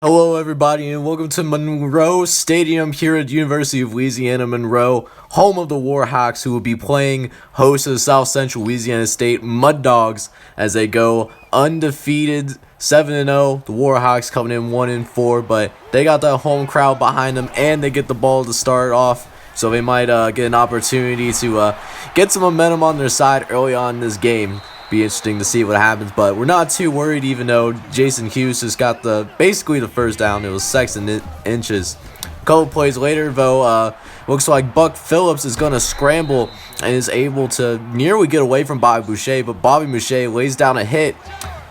Hello everybody and welcome to Monroe Stadium here at University of Louisiana Monroe, home of the Warhawks, who will be playing host to the South Central Louisiana State Mud Dogs as they go undefeated 7-0. The Warhawks coming in 1-4, but they got that home crowd behind them and they get the ball to start off, so they might get an opportunity to get some momentum on their side early on in this game. Be interesting to see what happens, but we're not too worried, even though Jason Hughes just got basically the first down. It was 2nd inches. A couple plays later, though, looks like Buck Phillips is going to scramble and is able to nearly get away from Bobby Boucher, but Bobby Boucher lays down a hit,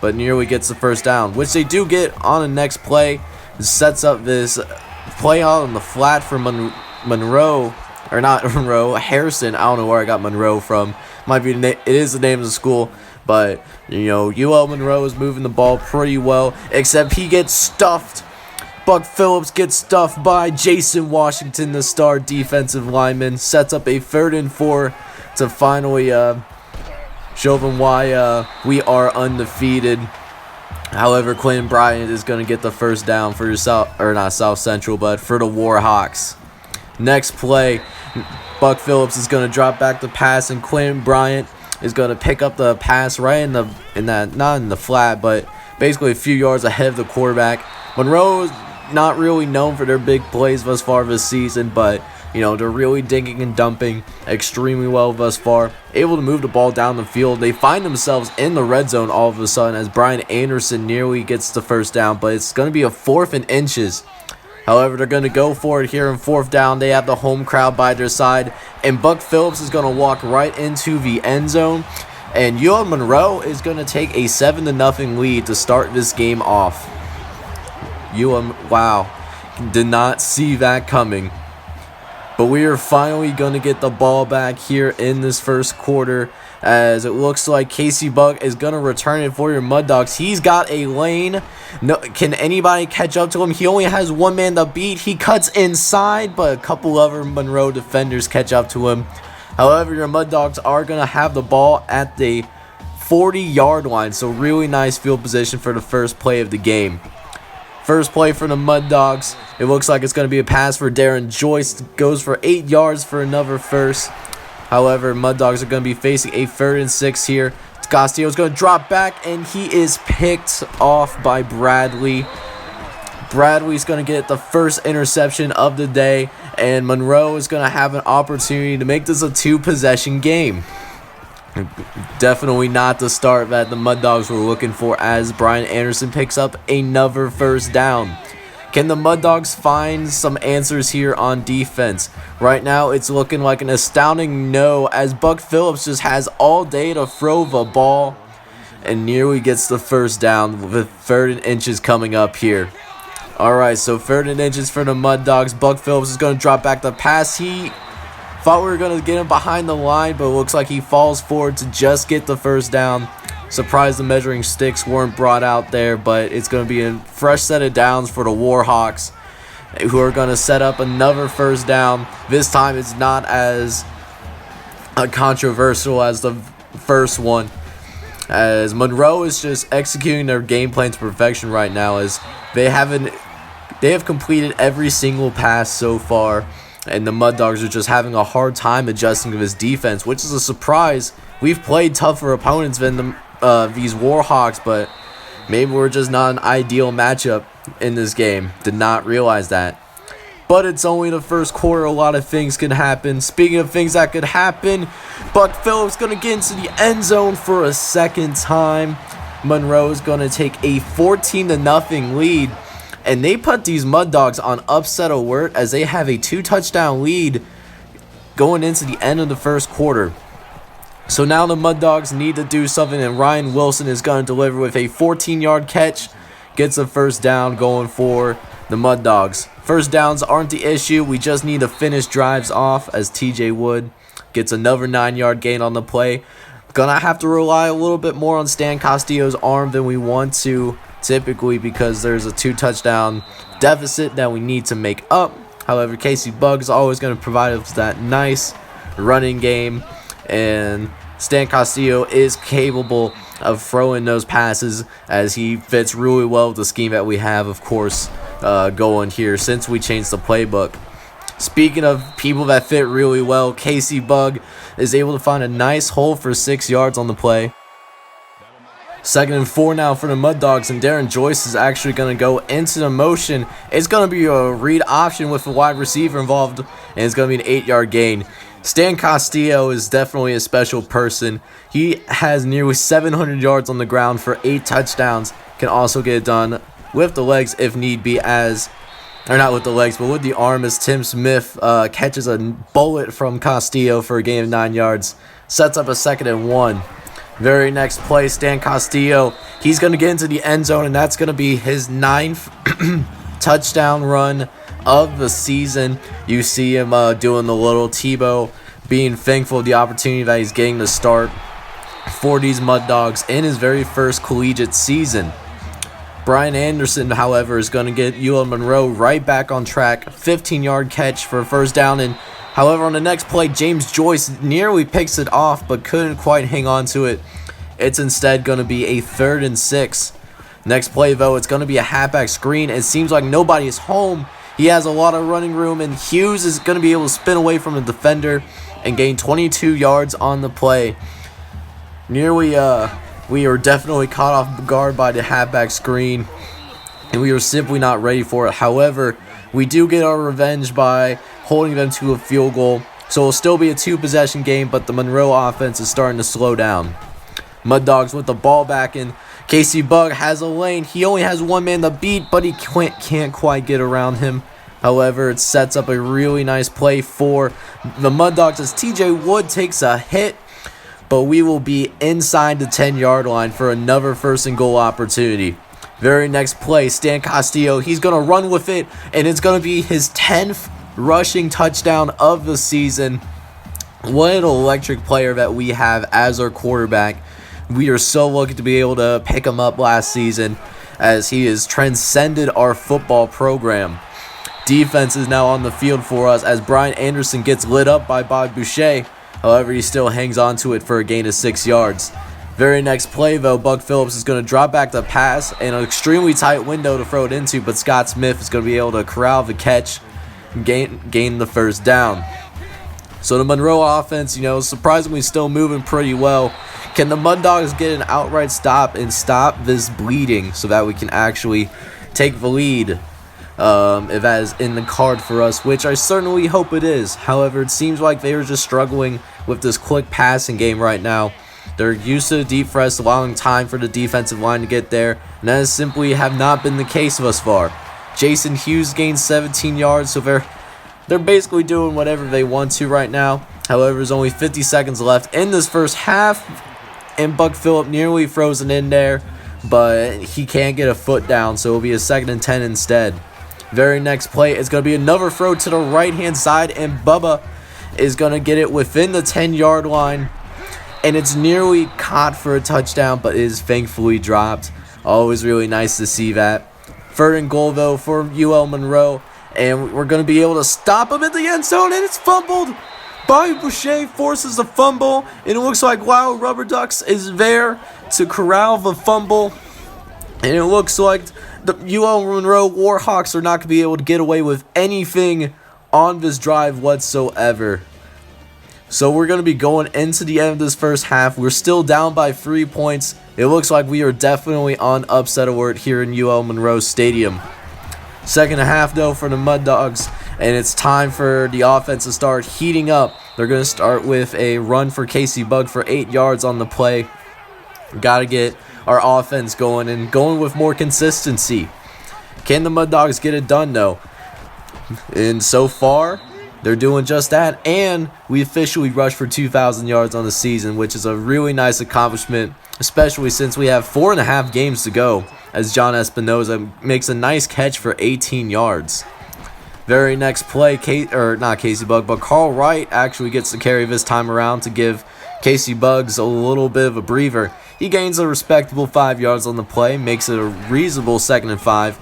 but nearly gets the first down, which they do get on the next play. It sets up this play out on the flat for Monroe, or not Monroe, Harrison. I don't know where I got Monroe from. Might be it is the name of the school. But, UL Monroe is moving the ball pretty well, except he gets stuffed. Buck Phillips gets stuffed by Jason Washington, the star defensive lineman. Sets up a 3rd and 4 to finally show them why we are undefeated. However, Quentin Bryant is going to get the first down for not South Central, but for the Warhawks. Next play, Buck Phillips is going to drop back the pass, and Quentin Bryant is going to pick up the pass right not in the flat, but basically a few yards ahead of the quarterback. Monroe is not really known for their big plays thus far this season, but they're really dinking and dumping extremely well thus far. Able to move the ball down the field. They find themselves in the red zone all of a sudden as Brian Anderson nearly gets the first down, but it's going to be a 4th and inches. However, they're going to go for it here in 4th down. They have the home crowd by their side, and Buck Phillips is going to walk right into the end zone, and UL Monroe is going to take a 7-0 lead to start this game off. Wow, did not see that coming. But we are finally going to get the ball back here in this first quarter, as it looks like Casey Buck is going to return it for your Mud Dogs. He's got a lane. No, can anybody catch up to him? He only has one man to beat. He cuts inside, but a couple other Monroe defenders catch up to him. However, your Mud Dogs are going to have the ball at the 40-yard line, so really nice field position for the first play of the game. First play for the Mud Dogs. It looks like it's going to be a pass for Darren Joyce. Goes for 8 yards for another first. However, Mud Dogs are going to be facing a 3rd and 6 here. Castillo's going to drop back, and he is picked off by Bradley. Bradley's going to get the first interception of the day, and Monroe is going to have an opportunity to make this a 2-possession game. Definitely not the start that the Mud Dogs were looking for, as Brian Anderson picks up another first down. Can the Mud Dogs find some answers here on defense? Right now, it's looking like an astounding no, as Buck Phillips just has all day to throw the ball and nearly gets the first down with 3rd and inches coming up here. Alright, so 3rd and inches for the Mud Dogs. Buck Phillips is going to drop back the pass. He thought we were going to get him behind the line, but it looks like he falls forward to just get the first down. Surprised the measuring sticks weren't brought out there, but it's going to be a fresh set of downs for the Warhawks, who are going to set up another first down. This time it's not as controversial as the first one, as Monroe is just executing their game plan to perfection right now, as they have completed every single pass so far, and the Mud Dogs are just having a hard time adjusting to this defense, which is a surprise. We've played tougher opponents than these Warhawks, but maybe we're just not an ideal matchup in this game. Did not realize that. But it's only the first quarter. A lot of things can happen. Speaking of things that could happen, Buck Phillips going to get into the end zone for a 2nd time. Monroe is going to take a 14-0 lead, and they put these Mud Dogs on upset alert as they have a 2-touchdown lead going into the end of the first quarter. So now the Mud Dogs need to do something, and Ryan Wilson is going to deliver with a 14-yard catch. Gets a first down going for the Mud Dogs. First downs aren't the issue. We just need to finish drives off, as TJ Wood gets another 9-yard gain on the play. Gonna have to rely a little bit more on Stan Castillo's arm than we want to typically, because there's a 2-touchdown deficit that we need to make up. However, Casey Buck is always going to provide us that nice running game, and Stan Castillo is capable of throwing those passes, as he fits really well with the scheme that we have, of course, going here since we changed the playbook. Speaking of people that fit really well, Casey Bug is able to find a nice hole for 6 yards on the play. 2nd and 4 now for the Mud Dogs, and Darren Joyce is actually going to go into the motion. It's going to be a read option with a wide receiver involved, and it's going to be an 8-yard gain. Stan Castillo is definitely a special person. He has nearly 700 yards on the ground for 8 touchdowns. Can also get it done with the legs if need be, or not with the legs, but with the arm, as Tim Smith catches a bullet from Castillo for a gain of 9 yards. Sets up a 2nd and 1. Very next play, Stan Castillo, he's going to get into the end zone, and that's going to be his 9th touchdown run of the season. You see him doing the little Tebow, being thankful for the opportunity that he's getting to start for these Mud Dogs in his very first collegiate season. Brian Anderson, however, is going to get UL Monroe right back on track. 15-yard catch for a first down, and however, on the next play, James Joyce nearly picks it off but couldn't quite hang on to it. It's instead going to be a 3rd and 6. Next play, though, it's going to be a halfback screen. It seems like nobody is home. He has a lot of running room, and Hughes is going to be able to spin away from the defender and gain 22 yards on the play. We were definitely caught off guard by the halfback screen, and we were simply not ready for it. However, we do get our revenge by holding them to a field goal, so it'll still be a 2-possession game, but the Monroe offense is starting to slow down. Mud Dogs with the ball back, and Casey Bug has a lane. He only has one man to beat, but he can't quite get around him. However, it sets up a really nice play for the Mud Dogs as TJ Wood takes a hit, but we will be inside the 10-yard line for another 1st and goal opportunity. Very next play, Stan Castillo, he's going to run with it, and it's going to be his 10th rushing touchdown of the season. What an electric player that we have as our quarterback. We are so lucky to be able to pick him up last season, as he has transcended our football program. Defense is now on the field for us as Brian Anderson gets lit up by Bob Boucher. However, he still hangs on to it for a gain of 6 yards. Very next play, though, Buck Phillips is going to drop back the pass in an extremely tight window to throw it into, but Scott Smith is going to be able to corral the catch and gain the first down. So the Monroe offense, surprisingly still moving pretty well. Can the Mud Dogs get an outright stop and stop this bleeding so that we can actually take the lead, if that is in the card for us, which I certainly hope it is. However, it seems like they are just struggling with this quick passing game right now. They're used to the deep threats, allowing time for the defensive line to get there, and that simply have not been the case thus far. Jason Hughes gained 17 yards, so they're basically doing whatever they want to right now. However, there's only 50 seconds left in this first half, and Buck Phillip nearly frozen in there, but he can't get a foot down, so it'll be a 2nd and 10 instead. Very next play is going to be another throw to the right-hand side, and Bubba is going to get it within the 10-yard line, and it's nearly caught for a touchdown, but is thankfully dropped. Always really nice to see that. 3rd and goal, though, for UL Monroe, and we're going to be able to stop him at the end zone, and it's fumbled. Bobby Boucher forces the fumble, and it looks like Wild Rubber Ducks is there to corral the fumble, and it looks like the UL Monroe Warhawks are not going to be able to get away with anything on this drive whatsoever. So we're going to be going into the end of this first half. We're still down by 3 points. It looks like we are definitely on upset alert here in UL Monroe Stadium. 2nd half, though, for the Mud Dogs, and it's time for the offense to start heating up. They're going to start with a run for Casey Bug for 8 yards on the play. Got to get our offense going and going with more consistency. Can the Mud Dogs get it done, though? And so far, they're doing just that, and we officially rushed for 2,000 yards on the season, which is a really nice accomplishment, especially since we have 4.5 games to go, as John Espinoza makes a nice catch for 18 yards. Very next play, not Casey Bug, but Carl Wright actually gets the carry this time around to give Casey Bugs a little bit of a breather. He gains a respectable 5 yards on the play, makes it a reasonable 2nd and 5,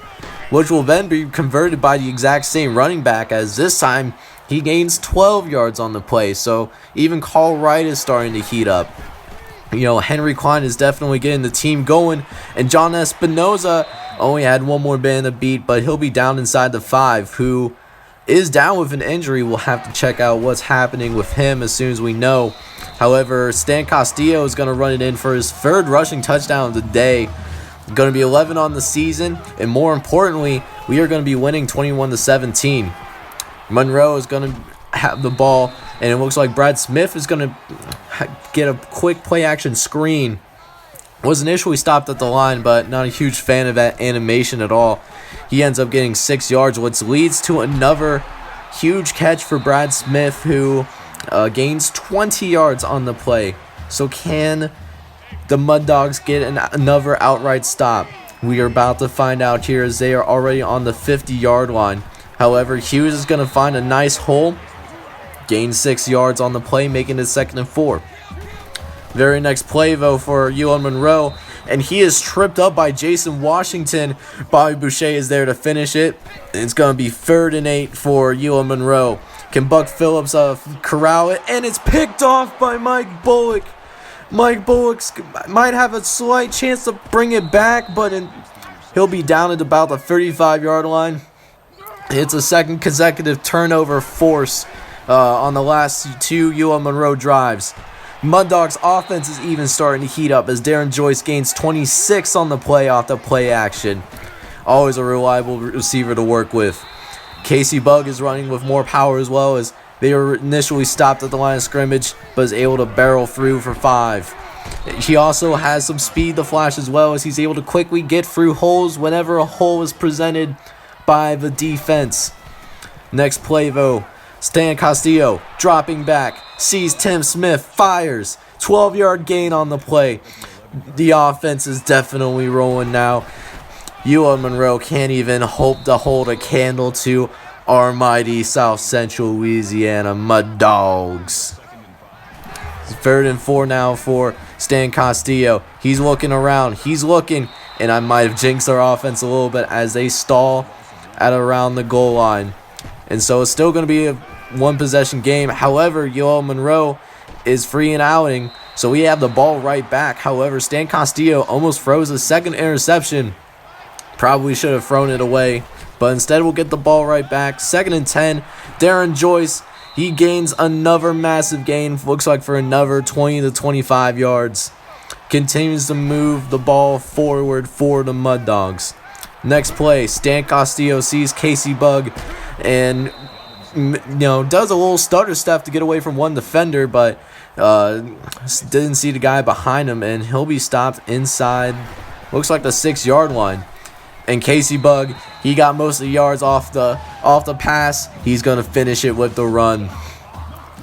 which will then be converted by the exact same running back, as this time He gains 12 yards on the play, so even Carl Wright is starting to heat up. Henry Klein is definitely getting the team going, and John Espinoza only had one more man to beat, but he'll be down inside the 5, who is down with an injury. We'll have to check out what's happening with him as soon as we know. However, Stan Castillo is going to run it in for his 3rd rushing touchdown of the day. Going to be 11 on the season, and more importantly, we are going to be winning 21-17. Monroe is going to have the ball, and it looks like Brad Smith is going to get a quick play-action screen. Was initially stopped at the line, but not a huge fan of that animation at all. He ends up getting 6 yards, which leads to another huge catch for Brad Smith, who gains 20 yards on the play. So can the Mud Dogs get another outright stop? We are about to find out here, as they are already on the 50-yard line. However, Hughes is going to find a nice hole, gain 6 yards on the play, making it 2nd and 4. Very next play, though, for UL Monroe, and he is tripped up by Jason Washington. Bobby Boucher is there to finish it. It's going to be 3rd and 8 for UL Monroe. Can Buck Phillips corral it? And it's picked off by Mike Bullock. Mike Bullock might have a slight chance to bring it back, but he'll be down at about the 35-yard line. It's a 2nd consecutive turnover force on the last 2 UL Monroe drives. Mud Dogs offense is even starting to heat up, as Darren Joyce gains 26 on the play off the play action. Always a reliable receiver to work with. Casey Bugg is running with more power as well, as they were initially stopped at the line of scrimmage, but is able to barrel through for 5. He also has some speed to flash as well, as he's able to quickly get through holes whenever a hole is presented by the defense. Next play, though, Stan Castillo dropping back, sees Tim Smith, fires, 12-yard gain on the play. The offense is definitely rolling now. UL Monroe can't even hope to hold a candle to our mighty South Central Louisiana Mud Dogs. 3rd and 4 now for Stan Castillo. He's looking around. He's looking, and I might have jinxed our offense a little bit as they stall at around the goal line. And so it's still going to be a one-possession game. However, UL Monroe is free and outing, so we have the ball right back. However, Stan Castillo almost throws a 2nd interception. Probably should have thrown it away, but instead we'll get the ball right back. 2nd and 10. Darren Joyce, he gains another massive gain. Looks like for another 20 to 25 yards. Continues to move the ball forward for the Mud Dogs. Next play, Stan Castillo sees Casey Bugg and does a little stutter step to get away from one defender, but didn't see the guy behind him, and he'll be stopped inside, looks like the 6-yard line. And Casey Bugg, he got most of the yards off the pass. He's going to finish it with the run.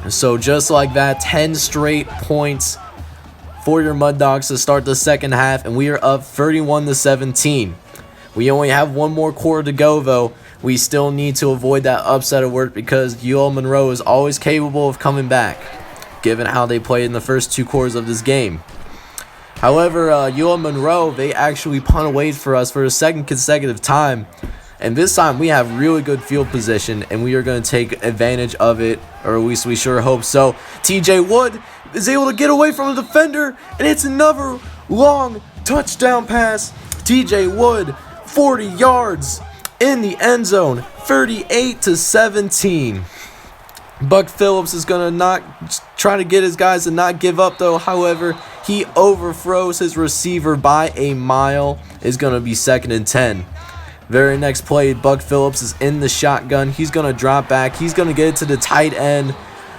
So just like that, 10 straight points for your Mud Dogs to start the 2nd half, and we are up 31-17. We only have one more quarter to go, though. We still need to avoid that upset alert, because UL Monroe is always capable of coming back, given how they played in the first 2 quarters of this game. However, UL Monroe, they actually punt away for us for a 2nd consecutive time. And this time we have really good field position, and we are going to take advantage of it, or at least we sure hope so. TJ Wood is able to get away from the defender, and it's another long touchdown pass. TJ Wood, 40 yards in the end zone, 38-17. Buck Phillips is going to not try to get his guys to not give up, though. However, he overthrows his receiver by a mile. It's going to be 2nd and 10. Very next play, Buck Phillips is in the shotgun. He's going to drop back. He's going to get it to the tight end.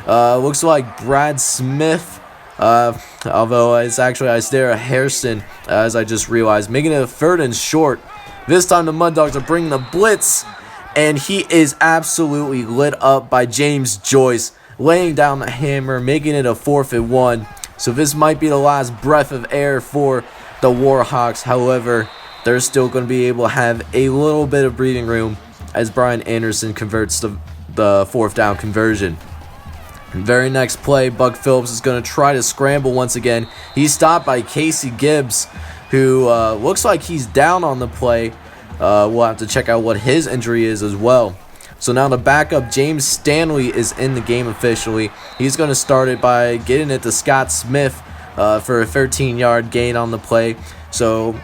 Looks like Brad Smith, although it's actually Isaiah Harrison, as I just realized, making it a 3rd and short. This time the Mud Dogs are bringing the blitz, and he is absolutely lit up by James Joyce, laying down the hammer, making it a 4th and 1. So this might be the last breath of air for the Warhawks. However, they're still going to be able to have a little bit of breathing room as Brian Anderson converts the 4th down conversion. Very next play, Buck Phillips is going to try to scramble once again. He's stopped by Casey Gibbs, who looks like he's down on the play. We'll have to check out what his injury is as well. So now the backup, James Stanley, is in the game officially. He's going to start it by getting it to Scott Smith for a 13-yard gain on the play. So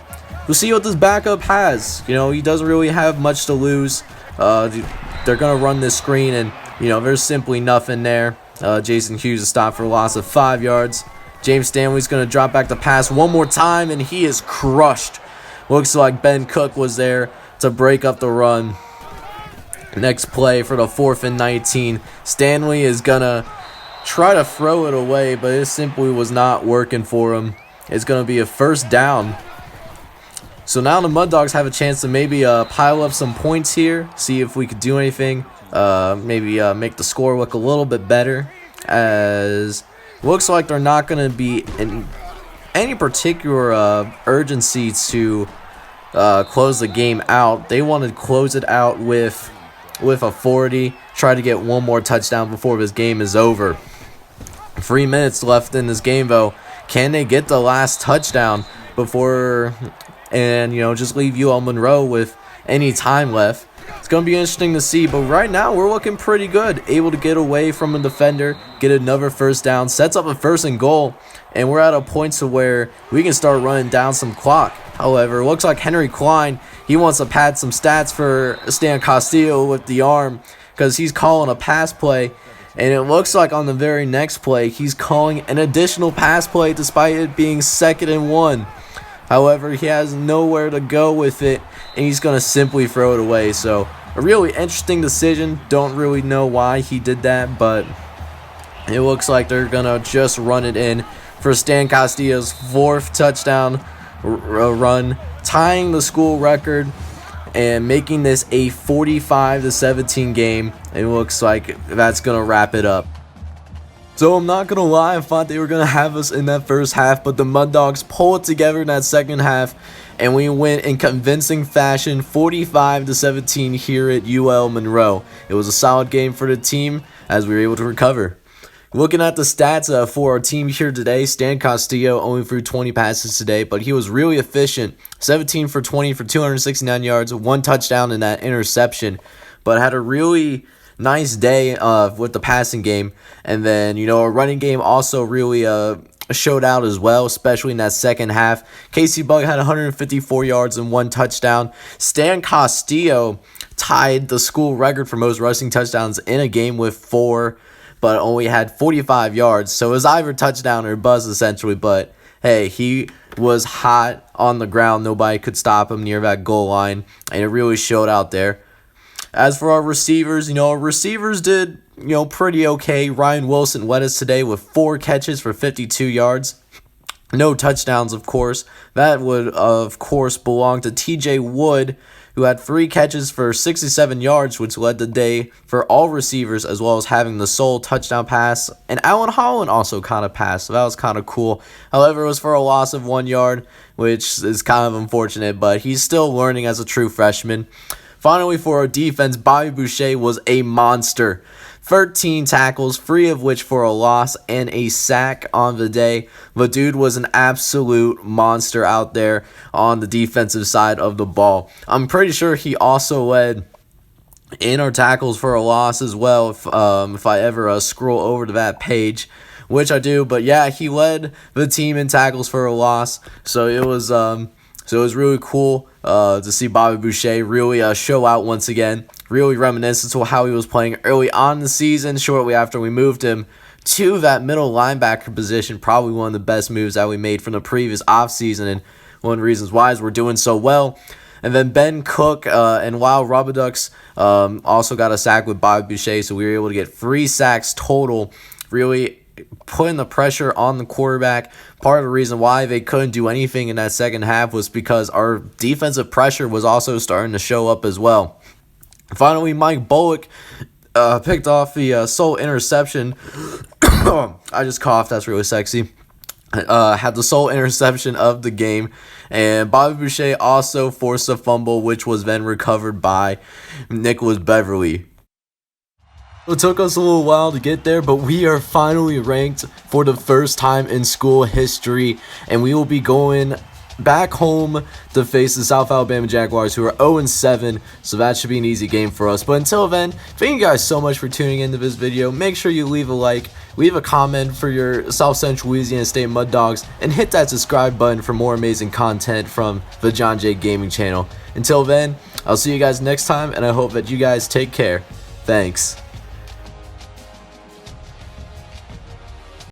we'll see what this backup has. You know, he doesn't really have much to lose. They're going to run this screen, and, you know, there's simply nothing there. Jason Hughes is stopped for a loss of 5 yards. James Stanley's going to drop back the pass one more time, and he is crushed. Looks like Ben Cook was there to break up the run. Next play for the 4th and 19. Stanley is going to try to throw it away, but it simply was not working for him. It's going to be a first down. So now the Mud Dogs have a chance to maybe pile up some points here, see if we could do anything, maybe make the score look a little bit better, as looks like they're not going to be in any particular urgency to close the game out. They want to close it out with a 40, try to get one more touchdown before this game is over. 3 minutes left in this game, though. Can they get the last touchdown before, and, you know, just leave UL Monroe with any time left? It's going to be interesting to see, but right now we're looking pretty good. Able to get away from a defender, get another first down, sets up a 1st and goal, and we're at a point to where we can start running down some clock. However, it looks like Henry Klein, he wants to pad some stats for Stan Castillo with the arm, because he's calling a pass play, and it looks like on the very next play, he's calling an additional pass play despite it being 2nd and 1. However, he has nowhere to go with it, and he's going to simply throw it away. So, a really interesting decision. Don't really know why he did that, but it looks like they're going to just run it in for Stan Castillo's 4th touchdown run, tying the school record and making this a 45-17 game. It looks like that's going to wrap it up. So I'm not going to lie, I thought they were going to have us in that first half, but the Mud Dogs pull it together in that second half, and we win in convincing fashion, 45-17 here at UL Monroe. It was a solid game for the team as we were able to recover. Looking at the stats for our team here today, Stan Castillo only threw 20 passes today, but he was really efficient. 17 for 20 for 269 yards, 1 touchdown in that interception, but had a really nice day with the passing game. And then, you know, our running game also really showed out as well, especially in that second half. Casey Bug had 154 yards and 1 touchdown. Stan Castillo tied the school record for most rushing touchdowns in a game with 4, but only had 45 yards. So it was either touchdown or buzz essentially, but hey, he was hot on the ground. Nobody could stop him near that goal line, and it really showed out there. As for our receivers, you know, our receivers did, you know, pretty okay. Ryan Wilson led us today with 4 catches for 52 yards. No touchdowns, of course. That would, of course, belong to TJ Wood, who had 3 catches for 67 yards, which led the day for all receivers, as well as having the sole touchdown pass. And Alan Holland also kind of passed, so that was kind of cool. However, it was for a loss of 1 yard, which is kind of unfortunate, but he's still learning as a true freshman. Finally, for our defense, Bobby Boucher was a monster. 13 tackles, 3 of which for a loss and a sack on the day. The dude was an absolute monster out there on the defensive side of the ball. I'm pretty sure he also led in our tackles for a loss as well, if I ever scroll over to that page, which I do. But yeah, he led the team in tackles for a loss, so it was really cool to see Bobby Boucher really show out once again. Really reminiscent to how he was playing early on in the season, shortly after we moved him to that middle linebacker position. Probably one of the best moves that we made from the previous offseason, and one of the reasons why is we're doing so well. And then Ben Cook and Wild Rubber Ducks also got a sack with Bobby Boucher, so we were able to get 3 sacks total, really putting the pressure on the quarterback. Part of the reason why they couldn't do anything in that second half was because our defensive pressure was also starting to show up as well. Finally, Mike Bullock picked off the sole interception. I just coughed. That's really sexy. Had the sole interception of the game. And Bobby Boucher also forced a fumble, which was then recovered by Nicholas Beverly. It took us a little while to get there, but we are finally ranked for the first time in school history, and we will be going back home to face the South Alabama Jaguars, who are 0-7, so that should be an easy game for us. But until then, thank you guys so much for tuning into this video. Make sure you leave a like, leave a comment for your South Central Louisiana State Mud Dogs, and hit that subscribe button for more amazing content from the John J Gaming channel. Until then, I'll see you guys next time, and I hope that you guys take care. Thanks.